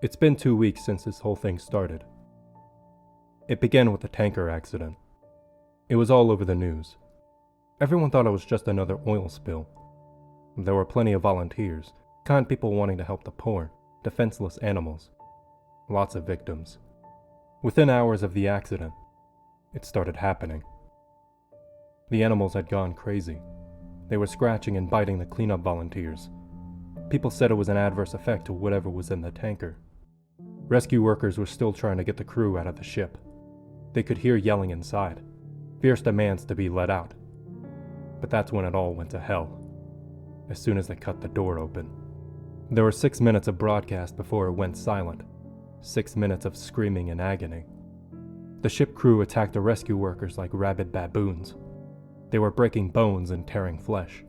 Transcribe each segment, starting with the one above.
It's been 2 weeks since this whole thing started. It began with a tanker accident. It was all over the news. Everyone thought it was just another oil spill. There were plenty of volunteers, kind people wanting to help the poor, defenseless animals. Lots of victims. Within hours of the accident, it started happening. The animals had gone crazy. They were scratching and biting the cleanup volunteers. People said it was an adverse effect to whatever was in the tanker. Rescue workers were still trying to get the crew out of the ship. They could hear yelling inside, fierce demands to be let out. But that's when it all went to hell, as soon as they cut the door open. There were 6 minutes of broadcast before it went silent, 6 minutes of screaming and agony. The ship crew attacked the rescue workers like rabid baboons. They were breaking bones and tearing flesh.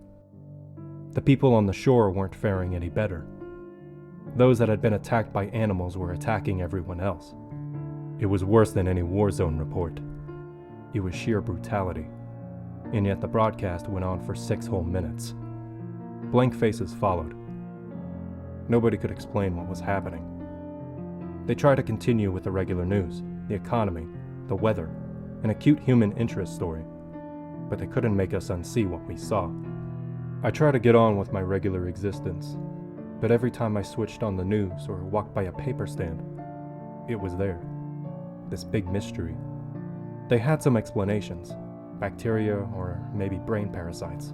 The people on the shore weren't faring any better. Those that had been attacked by animals were attacking everyone else. It was worse than any war zone report. It was sheer brutality. And yet the broadcast went on for 6 whole minutes. Blank faces followed. Nobody could explain what was happening. They tried to continue with the regular news, the economy, the weather, an acute human interest story, but they couldn't make us unsee what we saw. I tried to get on with my regular existence, but every time I switched on the news or walked by a paper stand, it was there. This big mystery. They had some explanations, bacteria or maybe brain parasites,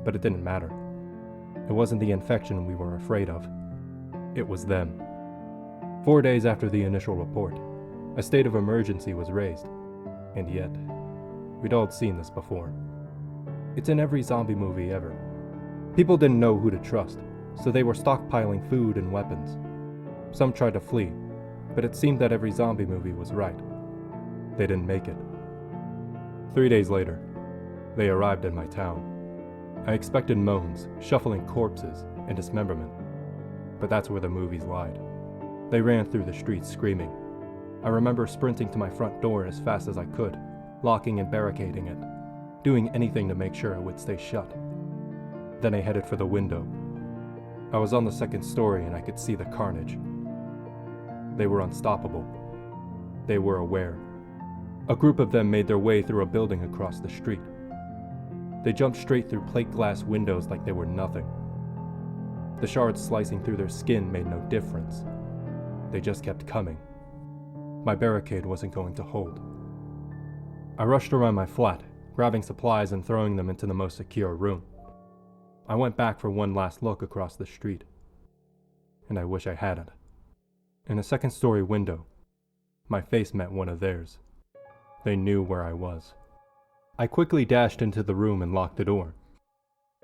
but it didn't matter. It wasn't the infection we were afraid of. It was them. 4 days after the initial report, a state of emergency was raised, and yet, we'd all seen this before. It's in every zombie movie ever. People didn't know who to trust, so they were stockpiling food and weapons. Some tried to flee, but it seemed that every zombie movie was right. They didn't make it. 3 days later, they arrived in my town. I expected moans, shuffling corpses, and dismemberment, but that's where the movies lied. They ran through the streets screaming. I remember sprinting to my front door as fast as I could, locking and barricading it, doing anything to make sure it would stay shut. Then I headed for the window. I was on the 2nd story and I could see the carnage. They were unstoppable. They were aware. A group of them made their way through a building across the street. They jumped straight through plate glass windows like they were nothing. The shards slicing through their skin made no difference. They just kept coming. My barricade wasn't going to hold. I rushed around my flat, grabbing supplies and throwing them into the most secure room. I went back for one last look across the street. And I wish I hadn't. In a 2nd story window, my face met one of theirs. They knew where I was. I quickly dashed into the room and locked the door.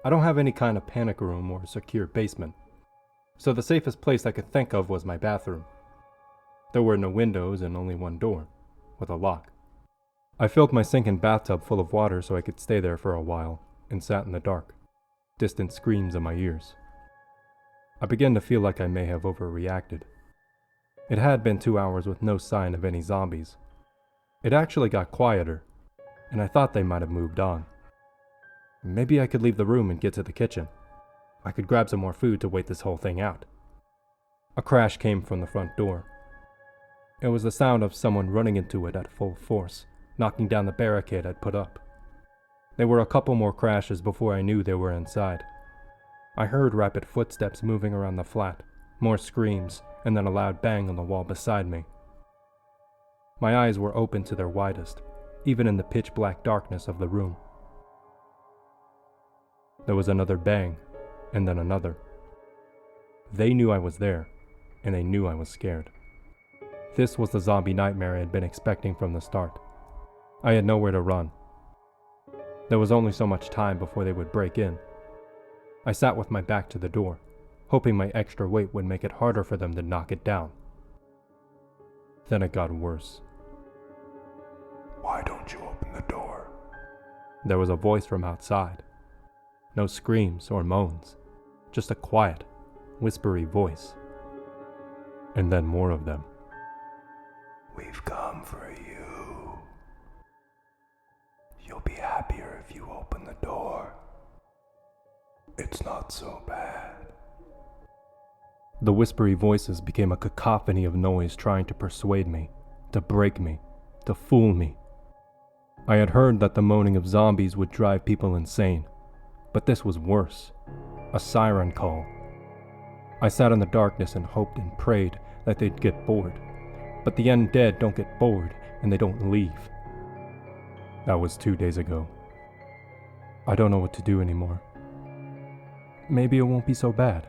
I don't have any kind of panic room or secure basement, so the safest place I could think of was my bathroom. There were no windows and only one door, with a lock. I filled my sink and bathtub full of water so I could stay there for a while, and sat in the dark, distant screams in my ears. I began to feel like I may have overreacted. It had been 2 hours with no sign of any zombies. It actually got quieter, and I thought they might have moved on. Maybe I could leave the room and get to the kitchen. I could grab some more food to wait this whole thing out. A crash came from the front door. It was the sound of someone running into it at full force, knocking down the barricade I'd put up. There were a couple more crashes before I knew they were inside. I heard rapid footsteps moving around the flat, more screams, and then a loud bang on the wall beside me. My eyes were open to their widest, even in the pitch-black darkness of the room. There was another bang, and then another. They knew I was there, and they knew I was scared. This was the zombie nightmare I had been expecting from the start. I had nowhere to run. There was only so much time before they would break in. I sat with my back to the door, hoping my extra weight would make it harder for them to knock it down. Then it got worse. Why don't you open the door? There was a voice from outside. No screams or moans, just a quiet, whispery voice. And then more of them. We've come for you. You'll be happier if you open the door. It's not so bad. The whispery voices became a cacophony of noise trying to persuade me, to break me, to fool me. I had heard that the moaning of zombies would drive people insane, but this was worse. A siren call. I sat in the darkness and hoped and prayed that they'd get bored. But the undead don't get bored, and they don't leave. That was 2 days ago. I don't know what to do anymore. Maybe it won't be so bad.